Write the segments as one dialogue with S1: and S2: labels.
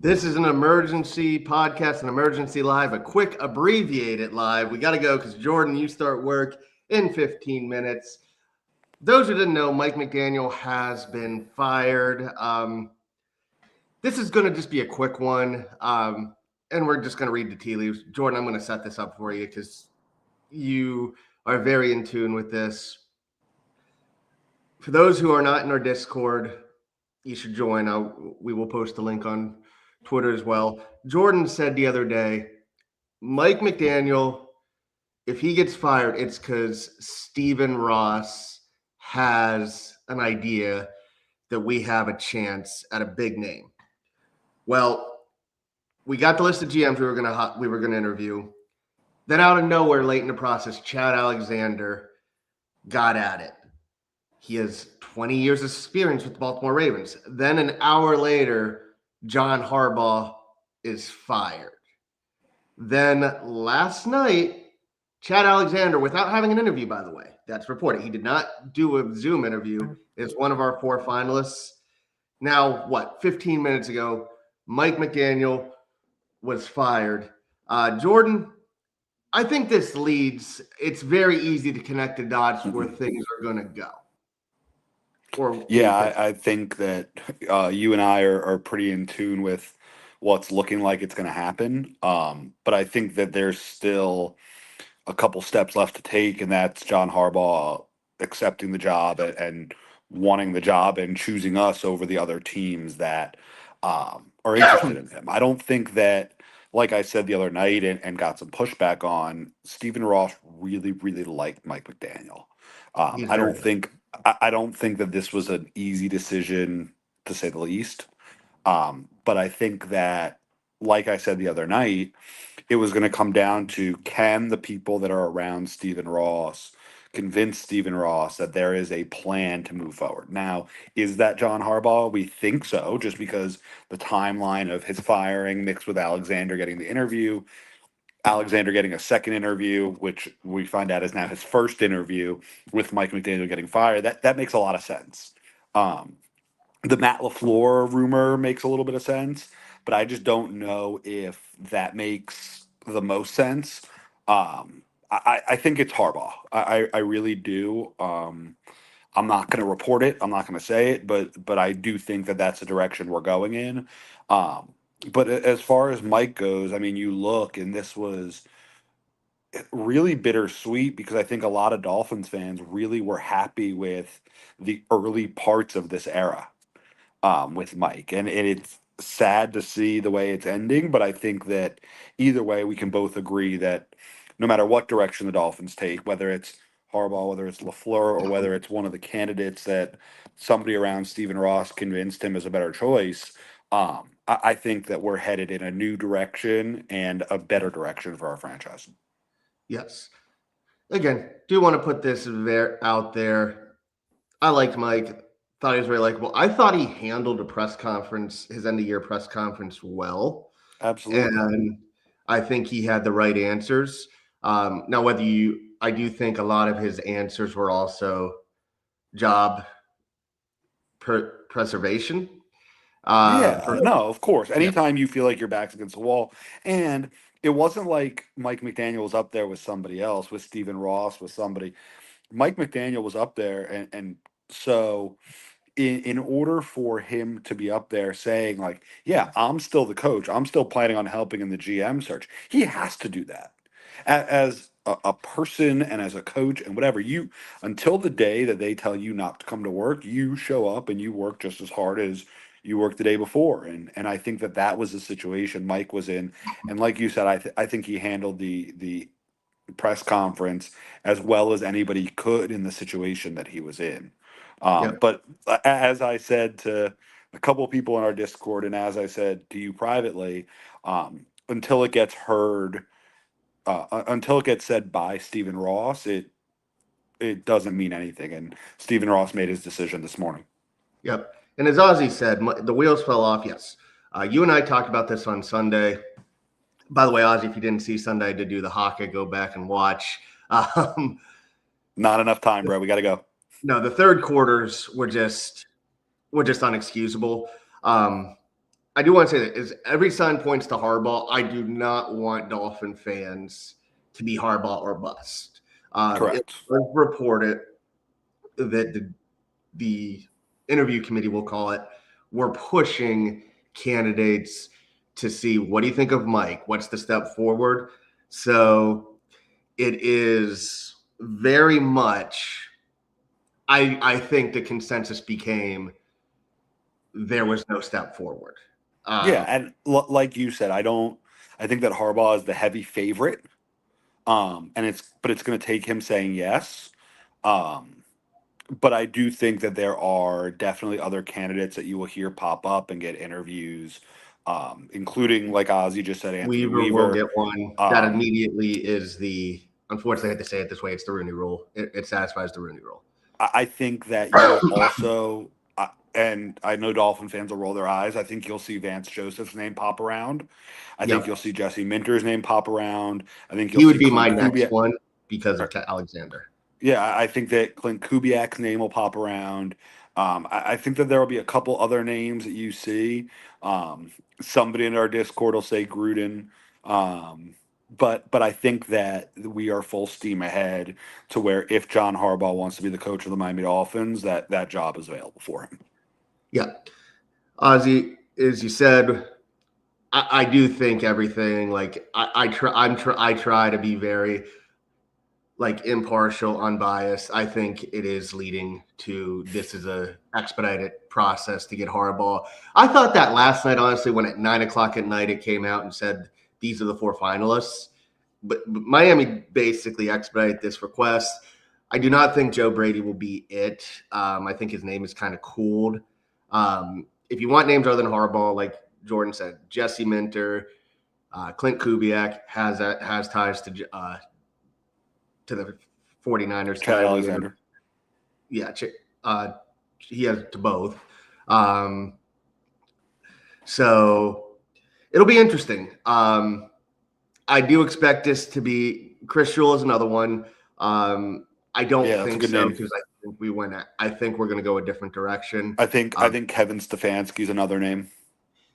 S1: This is an emergency podcast, an emergency live, a quick abbreviated live. We got to go because Jordan, you start work in 15 minutes. Those who didn't know, Mike McDaniel has been fired. This is going to just be a quick one, and we're just going to read the tea leaves. Jordan, I'm going to set this up for you because you are very in tune with this. For those who are not in our Discord, you should join. We will post a link on Twitter as well. Jordan said the other day, Mike McDaniel, if he gets fired, it's because Stephen Ross has an idea that we have a chance at a big name. Well, we got the list of GMs we were gonna interview. Then out of nowhere, late in the process, Chad Alexander got at it. He has 20 years of experience with the Baltimore Ravens. Then an hour later, John Harbaugh is fired. Then last night, Chad Alexander, without having an interview, by the way, that's reported. He did not do a Zoom interview. Is one of our 4 finalists. Now, 15 minutes ago, Mike McDaniel was fired. Jordan, I think this leads, it's very easy to connect the dots where things are going to go.
S2: I think that you and I are pretty in tune with what's looking like it's going to happen. But I think that there's still a couple steps left to take, and that's John Harbaugh accepting the job and wanting the job and choosing us over the other teams that are interested in him. I don't think that, like I said the other night and got some pushback on, Stephen Ross really, really liked Mike McDaniel. I don't think that this was an easy decision, to say the least. But I think that, like I said the other night, it was going to come down to, can the people that are around Stephen Ross convince Stephen Ross that there is a plan to move forward? Now, is that John Harbaugh? We think so, just because the timeline of his firing mixed with Alexander getting the interview, Alexander getting a second interview, which we find out is now his first interview, with Mike McDaniel getting fired. That makes a lot of sense. The Matt LaFleur rumor makes a little bit of sense, but I just don't know if that makes the most sense. I think it's Harbaugh. I really do. I'm not going to report it. I'm not going to say it, but I do think that that's the direction we're going in. But as far as Mike goes, I mean, you look, and this was really bittersweet because I think a lot of Dolphins fans really were happy with the early parts of this era with Mike. And it's sad to see the way it's ending, but I think that either way, we can both agree that no matter what direction the Dolphins take, whether it's Harbaugh, whether it's LaFleur, or whether it's one of the candidates that somebody around Stephen Ross convinced him is a better choice, I think that we're headed in a new direction and a better direction for our franchise.
S1: Yes. Again, do want to put this out there. I liked Mike. Thought he was very likable. I thought he handled his end of year press conference well.
S2: Absolutely.
S1: And I think he had the right answers. Now, I do think a lot of his answers were also job preservation.
S2: No, of course. Anytime you feel like your back's against the wall, and it wasn't like Mike McDaniel was up there with somebody else, with Stephen Ross, with somebody. Mike McDaniel was up there, and so in order for him to be up there saying, like, yeah, I'm still the coach, I'm still planning on helping in the GM search, he has to do that as a person and as a coach and whatever. You, until the day that they tell you not to come to work, you show up and you work just as hard as you worked the day before. And I think that was the situation Mike was in. And like you said, I think he handled the press conference as well as anybody could in the situation that he was in. But as I said to a couple of people in our Discord, and as I said to you privately, until it gets heard, until it gets said by Stephen Ross, it doesn't mean anything. And Stephen Ross made his decision this morning.
S1: Yep. And as Ozzy said, the wheels fell off. Yes. You and I talked about this on Sunday. By the way, Ozzy, if you didn't see Sunday, I did do the Hawkeye. Go back and watch.
S2: Not enough time, bro. We got to go.
S1: No, the third quarters were just unexcusable. I do want to say that is every sign points to Harbaugh. I do not want Dolphin fans to be Harbaugh or bust. It
S2: Correct.
S1: was reported that the interview committee, we'll call it, we're pushing candidates to see what do you think of Mike? What's the step forward? So it is very much. I think the consensus became there was no step forward.
S2: Yeah,
S1: Um,
S2: and like you said, I think that Harbaugh is the heavy favorite. And it's going to take him saying yes. Um, but I do think that there are definitely other candidates that you will hear pop up and get interviews, including, like Ozzy just said, Anthony
S1: Weaver will
S2: Weaver.
S1: get one. That
S2: Um,
S1: immediately is the. Unfortunately, I had to say it this way. It's the Rooney Rule. It satisfies the Rooney Rule.
S2: I think that you'll also, and I know Dolphin fans will roll their eyes. I think you'll see Vance Joseph's name pop around. I think you'll
S1: Yep,
S2: see Jesse Minter's name pop around. I think you'll
S1: he would
S2: see
S1: be my
S2: Clint
S1: next
S2: Kubiak.
S1: one because of Alexander.
S2: Yeah, I think that Clint Kubiak's name will pop around. I think that there will be a couple other names that you see. Um, Somebody in our Discord will say Gruden. But I think that we are full steam ahead to where if John Harbaugh wants to be the coach of the Miami Dolphins, that job is available for him.
S1: Yeah, Ozzy, as you said, I do think everything. Like I try to be very like impartial, unbiased. I think it is leading to this is a expedited process to get Harbaugh. I thought that last night, honestly, when at 9 o'clock at night it came out and said these are the four finalists. But Miami basically expedited this request. I do not think Joe Brady will be it. I think his name is kind of cooled. If you want names other than Harbaugh, like Jordan said, Jesse Minter, Clint Kubiak has ties to the 49ers
S2: Chad
S1: currently. And
S2: Alexander.
S1: yeah, he has to both. Um, so it'll be interesting. I do expect this to be Chris Shule is another one. I don't
S2: Yeah, that's a
S1: think
S2: good
S1: so
S2: name.
S1: because I think we went. I think we're going to go a different direction.
S2: I think Kevin Stefanski's another name.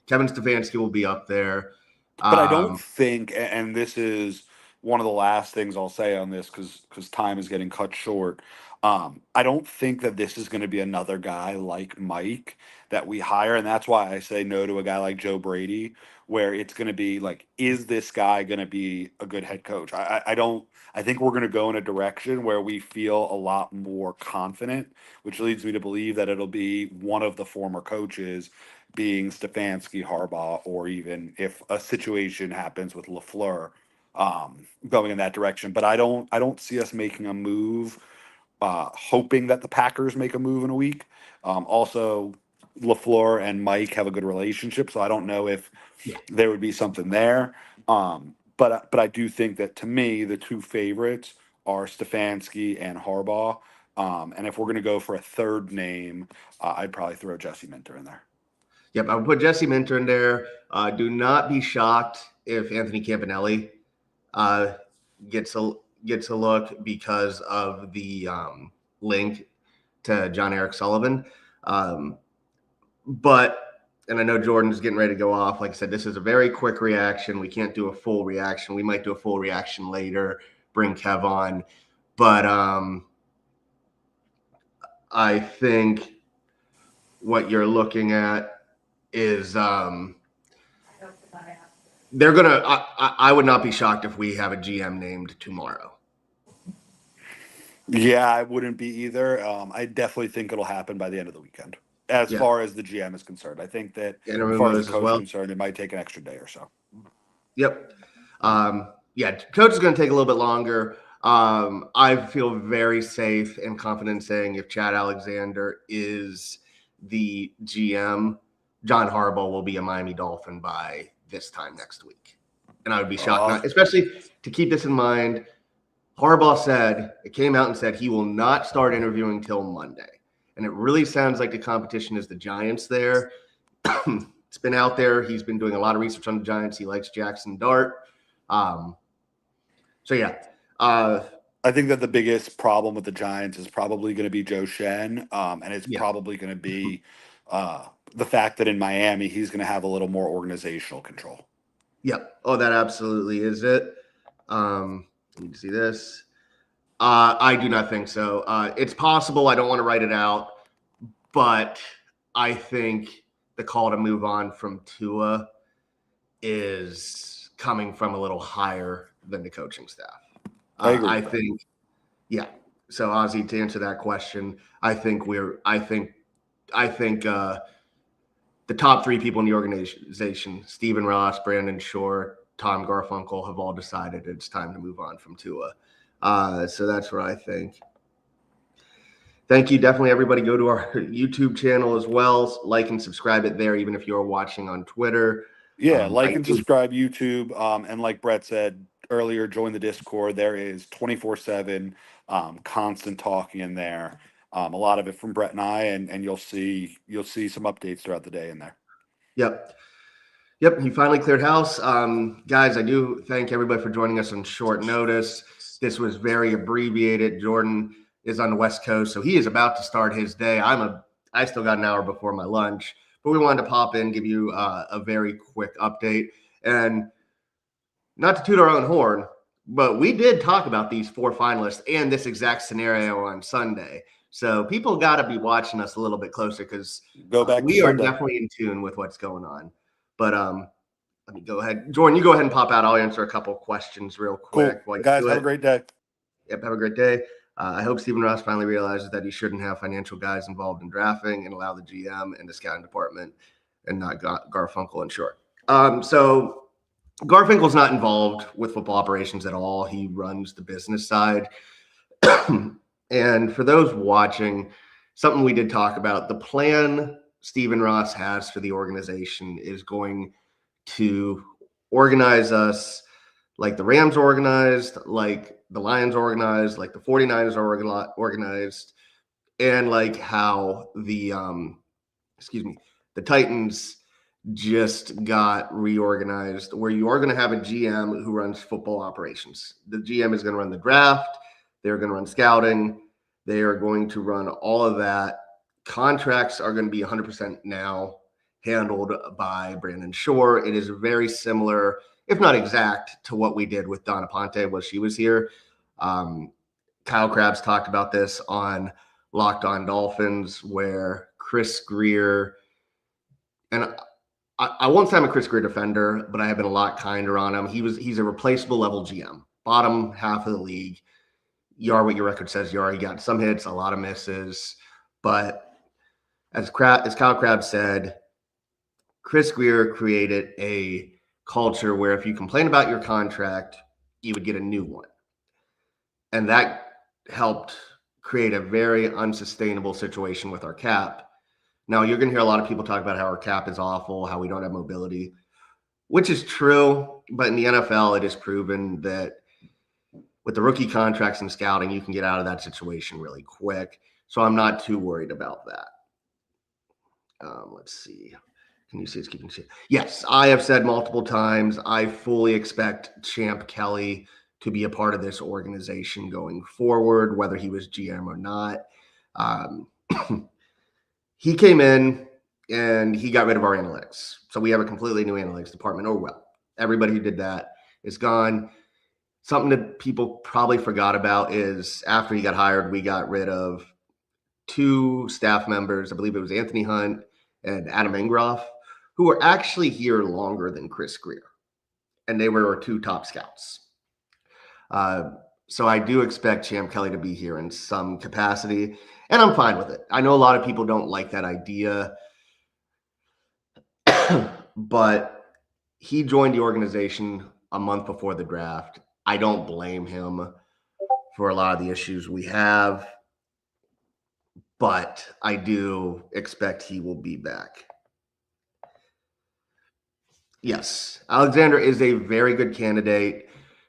S1: Kevin Stefanski will be up there.
S2: But I don't
S1: Um,
S2: think, and this is one of the last things I'll say on this because time is getting cut short. I don't think that this is going to be another guy like Mike that we hire, and that's why I say no to a guy like Joe Brady, where it's going to be like, is this guy going to be a good head coach? I don't. I think we're going to go in a direction where we feel a lot more confident, which leads me to believe that it'll be one of the former coaches being Stefanski, Harbaugh, or even if a situation happens with LaFleur, going in that direction. But I don't see us making a move, hoping that the Packers make a move in a week. Also, LaFleur and Mike have a good relationship, so I don't know if
S1: yeah,
S2: there would be something there. But I do think that to me the two favorites are Stefanski and Harbaugh. And if we're going to go for a third name, I'd probably throw Jesse Minter in there.
S1: yep. I would put Jesse Minter in there. Do not be shocked if Anthony Campanelli uh, gets a look because of the link to John Eric Sullivan. Um, but and I know Jordan's getting ready to go off. Like I said, this is a very quick reaction. We can't do a full reaction. We might do a full reaction later. Bring Kev on, but I think what you're looking at is they're gonna. I would not be shocked if we have a GM named tomorrow.
S2: Yeah, I wouldn't be either. I definitely think it'll happen by the end of the weekend. As
S1: Yeah,
S2: far as the GM is concerned, I think that as
S1: interim
S2: far as the
S1: is as
S2: coach is
S1: well.
S2: concerned, it might take an extra day or so.
S1: Yep. Yeah, coach is going to take a little bit longer. I feel very safe and confident saying if Chad Alexander is the GM, John Harbaugh will be a Miami Dolphin by this time next week. And I would be shocked,
S2: Uh,
S1: not, especially to keep this in mind. Harbaugh said, it came out and said he will not start interviewing till Monday. And it really sounds like the competition is the Giants there. It's been out there. He's been doing a lot of research on the Giants. He likes Jackson Dart. Um, so yeah,
S2: I think that the biggest problem with the Giants is probably going to be Joe Shen, and it's
S1: yeah,
S2: probably going to be the fact that in Miami he's going to have a little more organizational control.
S1: Yep. Oh, that absolutely is it. Need to see this. I do not think so. It's possible. I don't want to write it out, but I think the call to move on from Tua is coming from a little higher than the coaching staff.
S2: I agree.
S1: I think, yeah. So Ozzy, to answer that question, I think the top three people in the organization, Stephen Ross, Brandon Shore, Tom Garfunkel, have all decided it's time to move on from Tua. So that's what I think. Thank you. Definitely, everybody go to our YouTube channel as well. Like and subscribe it there, even if you're watching on Twitter.
S2: Yeah, like and subscribe YouTube. And like Brett said earlier, join the Discord. There is 24/7 constant talking in there. A lot of it from Brett and I, and you'll see some updates throughout the day in there.
S1: Yep, he finally cleared house. Guys, I do thank everybody for joining us on short notice. This was very abbreviated. Jordan is on the West Coast, so he is about to start his day. I still got an hour before my lunch, but we wanted to pop in, give you a very quick update. And not to toot our own horn, but we did talk about these 4 finalists and this exact scenario on Sunday. So people got to be watching us a little bit closer because we are definitely in tune with what's going on. But let me go ahead. Jordan, you go ahead and pop out. I'll answer a couple questions real quick.
S2: Cool. Guys, have a great day.
S1: Yep, have a great day. I hope Stephen Ross finally realizes that he shouldn't have financial guys involved in drafting and allow the GM and the scouting department and not Garfunkel and Short. So Garfinkel's not involved with football operations at all. He runs the business side. And for those watching, something we did talk about, the plan Stephen Ross has for the organization is going to organize us like the Rams organized, like the Lions organized, like the 49ers are organized, and like how the Titans just got reorganized, where you are going to have a GM who runs football operations. The GM is going to run the draft. They're going to run scouting. They are going to run all of that. Contracts are going to be 100% now handled by Brandon Shore. It is very similar, if not exact, to what we did with Donna Ponte when she was here. Kyle Krabs talked about this on Locked On Dolphins, where Chris Greer, and I won't say I'm a Chris Greer defender, but I have been a lot kinder on him. He's a replaceable level GM, bottom half of the league. You are what your record says you are. He got some hits, a lot of misses, but as Kyle Krabs said, Chris Greer created a culture where if you complain about your contract, you would get a new one. And that helped create a very unsustainable situation with our cap. Now, you're going to hear a lot of people talk about how our cap is awful, how we don't have mobility, which is true. But in the NFL, it is proven that with the rookie contracts and scouting, you can get out of that situation really quick. So I'm not too worried about that. Let's see. Can you see it's keeping shit? Yes, I have said multiple times, I fully expect Champ Kelly to be a part of this organization going forward, whether he was GM or not. He came in and he got rid of our analytics. So we have a completely new analytics department. Everybody who did that is gone. Something that people probably forgot about is after he got hired, we got rid of 2 staff members. I believe it was Anthony Hunt and Adam Ingroff, who were actually here longer than Chris Greer. And they were our 2 top scouts. So I do expect Champ Kelly to be here in some capacity, and I'm fine with it. I know a lot of people don't like that idea, but he joined the organization a month before the draft. I don't blame him for a lot of the issues we have, but I do expect he will be back. Yes, Alexander is a very good candidate.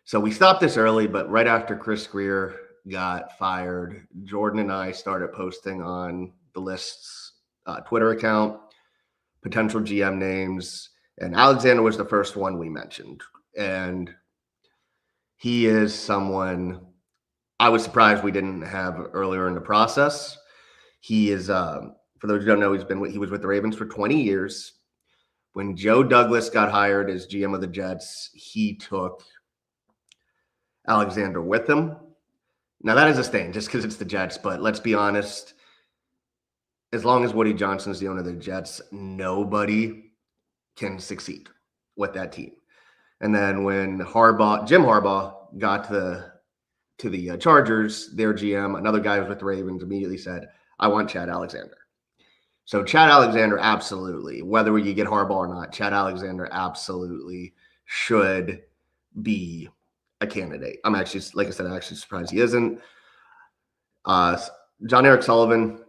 S1: So we stopped this early, but right after Chris Greer got fired, Jordan and I started posting on the list's Twitter account, potential GM names, and Alexander was the first one we mentioned. And he is someone I was surprised we didn't have earlier in the process. He is For those who don't know, he was with the Ravens for 20 years. When Joe Douglas got hired as GM of the Jets, he took Alexander with him. Now, that is a stain just because it's the Jets, but let's be honest. As long as Woody Johnson is the owner of the Jets, nobody can succeed with that team. And then when Jim Harbaugh got to the Chargers, their GM, another guy who was with the Ravens, immediately said, I want Chad Alexander. So Chad Alexander, absolutely, whether you get Harbaugh or not, Chad Alexander absolutely should be a candidate. I'm actually, like I said, I'm actually surprised he isn't. John Eric Sullivan,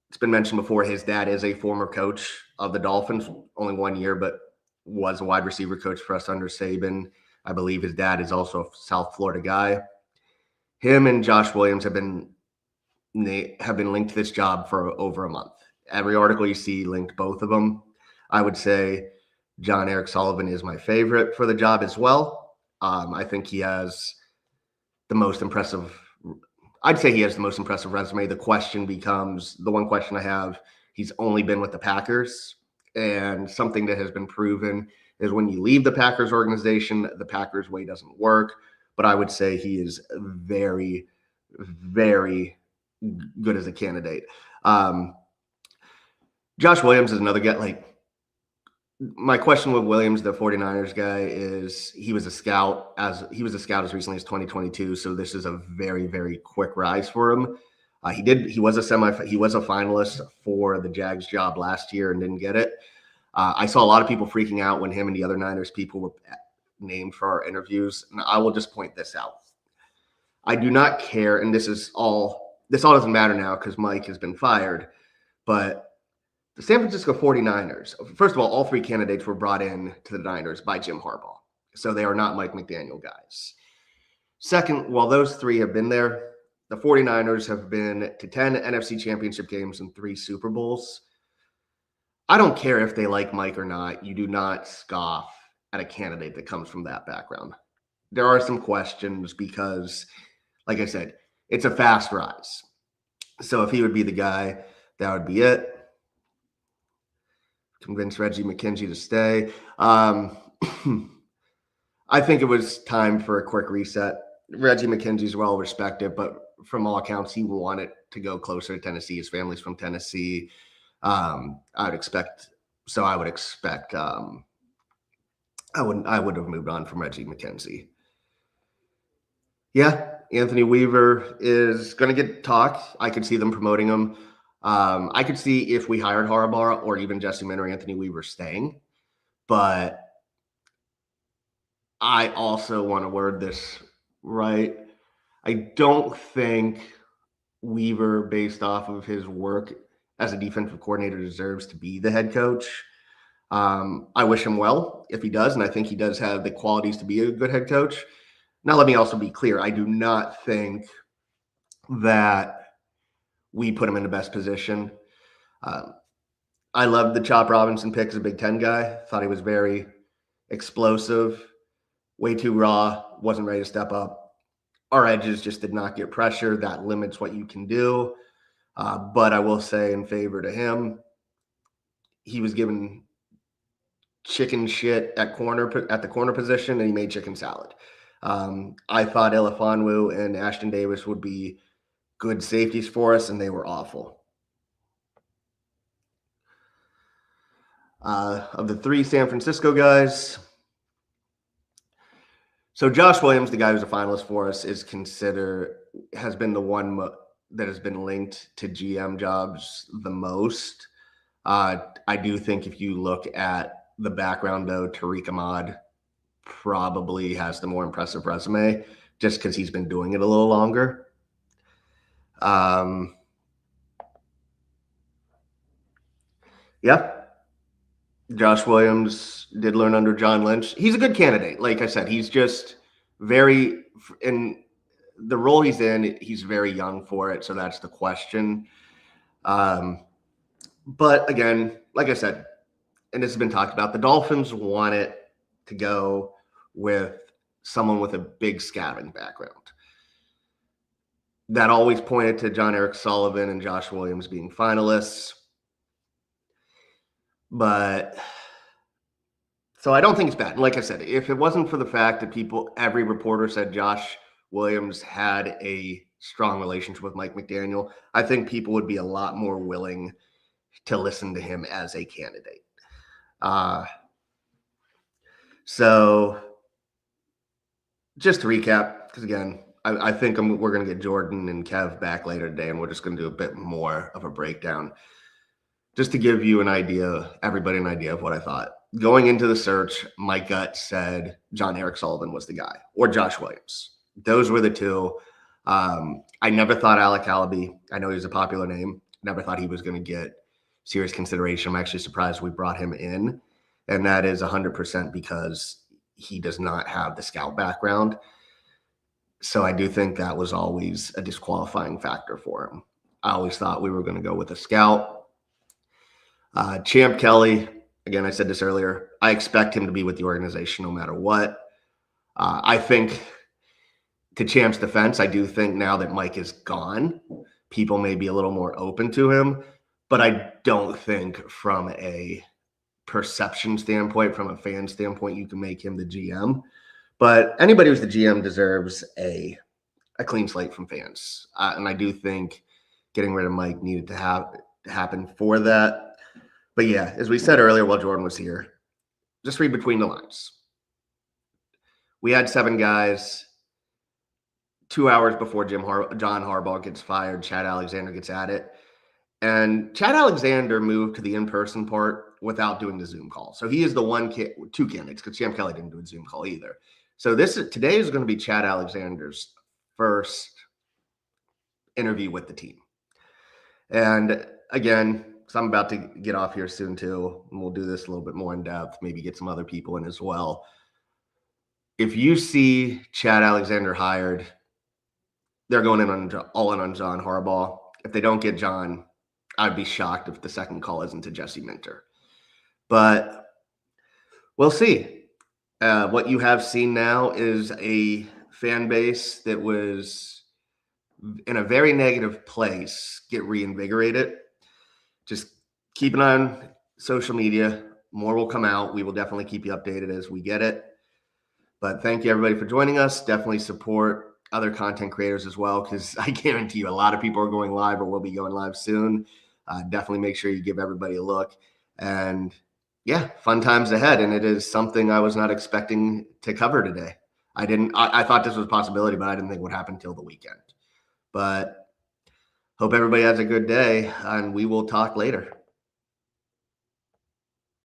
S1: it's been mentioned before, his dad is a former coach of the Dolphins, only 1 year, but was a wide receiver coach for us under Saban. I believe his dad is also a South Florida guy. Him and Josh Williams have been linked to this job for over a month. Every article you see linked both of them. I would say John Eric Sullivan is my favorite for the job as well. I think he has the most impressive. I'd say he has the most impressive resume. The one question I have, he's only been with the Packers. And something that has been proven is when you leave the Packers organization, the Packers way doesn't work. But I would say he is very, very good as a candidate. Josh Williams is another guy. My question with Williams, the 49ers guy, is he was a scout as recently as 2022. So this is a very, very quick rise for him. He was a finalist for the Jags job last year and didn't get it. I saw a lot of people freaking out when him and the other Niners people were named for our interviews. And I will just point this out. I do not care. And this all doesn't matter now because Mike has been fired, but the San Francisco 49ers, first of all three candidates were brought in to the Niners by Jim Harbaugh. So they are not Mike McDaniel guys. Second, while those three have been there, the 49ers have been to 10 NFC championship games and 3 Super Bowls. I don't care if they like Mike or not. You do not scoff at a candidate that comes from that background. There are some questions because, like I said, it's a fast rise. So if he would be the guy, that would be it. Convince Reggie McKenzie to stay. I think it was time for a quick reset. Reggie McKenzie's well respected, but from all accounts, he wanted to go closer to Tennessee. His family's from Tennessee. I would expect. I would have moved on from Reggie McKenzie. Yeah, Anthony Weaver is going to get talked. I could see them promoting him. I could see if we hired Harbaugh or even Jesse Minter or Anthony Weaver staying, but I also want to word this right. I don't think Weaver, based off of his work as a defensive coordinator, deserves to be the head coach. I wish him well if he does, and I think he does have the qualities to be a good head coach. Now, let me also be clear. I do not think that we put him in the best position. I love the Chop Robinson pick as a Big Ten guy. Thought he was very explosive, way too raw, wasn't ready to step up. Our edges just did not get pressure. That limits what you can do. But I will say in favor to him, he was given chicken shit at the corner position, and he made chicken salad. I thought Elifonwu and Ashton Davis would be good safeties for us, and they were awful. Of the 3 San Francisco guys, so Josh Williams, the guy who's a finalist for us, has been the one that has been linked to GM jobs the most. I do think if you look at the background, though, Tariq Ahmad probably has the more impressive resume just because he's been doing it a little longer. Yeah. Josh Williams did learn under John Lynch. He's a good candidate. Like I said, he's just in the role he's in, he's very young for it. So that's the question. But again, like I said, and this has been talked about, the Dolphins want it to go with someone with a big scouting background. That always pointed to John Eric Sullivan and Josh Williams being finalists. But so I don't think it's bad. Like I said, if it wasn't for the fact that every reporter said Josh Williams had a strong relationship with Mike McDaniel, I think people would be a lot more willing to listen to him as a candidate. So just to recap, because again, I think we're going to get Jordan and Kev back later today, and we're just going to do a bit more of a breakdown. Just to give you everybody an idea of what I thought. Going into the search, my gut said John Eric Sullivan was the guy, or Josh Williams. Those were the two. I never thought Alec Halaby. I know he was a popular name. Never thought he was going to get serious consideration. I'm actually surprised we brought him in, and that is 100% because he does not have the scout background. So I do think that was always a disqualifying factor for him. I always thought we were going to go with a scout. Champ Kelly, again, I said this earlier, I expect him to be with the organization no matter what. I think, to Champ's defense, I do think now that Mike is gone, people may be a little more open to him, but I don't think from a perception standpoint, from a fan standpoint, you can make him the GM. But anybody who's the GM deserves a clean slate from fans. And I do think getting rid of Mike needed to happen for that. But yeah, as we said earlier while Jordan was here, just read between the lines. We had 7 guys. 2 hours before John Harbaugh gets fired, Chad Alexander gets at it. And Chad Alexander moved to the in-person part without doing the Zoom call. So he is the two candidates, because Champ Kelly didn't do a Zoom call either. So today is going to be Chad Alexander's first interview with the team. And again, so I'm about to get off here soon too, and we'll do this a little bit more in depth, maybe get some other people in as well. If you see Chad Alexander hired, they're going all in on John Harbaugh. If they don't get John, I'd be shocked if the second call isn't to Jesse Minter. But we'll see. What you have seen now is a fan base that was in a very negative place get reinvigorated. Just keep an eye on social media. More will come out. We will definitely keep you updated as we get it. But thank you, everybody, for joining us. Definitely support other content creators as well, because I guarantee you a lot of people are going live or will be going live soon. Definitely make sure you give everybody a look. And yeah, fun times ahead. And it is something I was not expecting to cover today. I thought this was a possibility, but I didn't think it would happen until the weekend. But hope everybody has a good day, and we will talk later.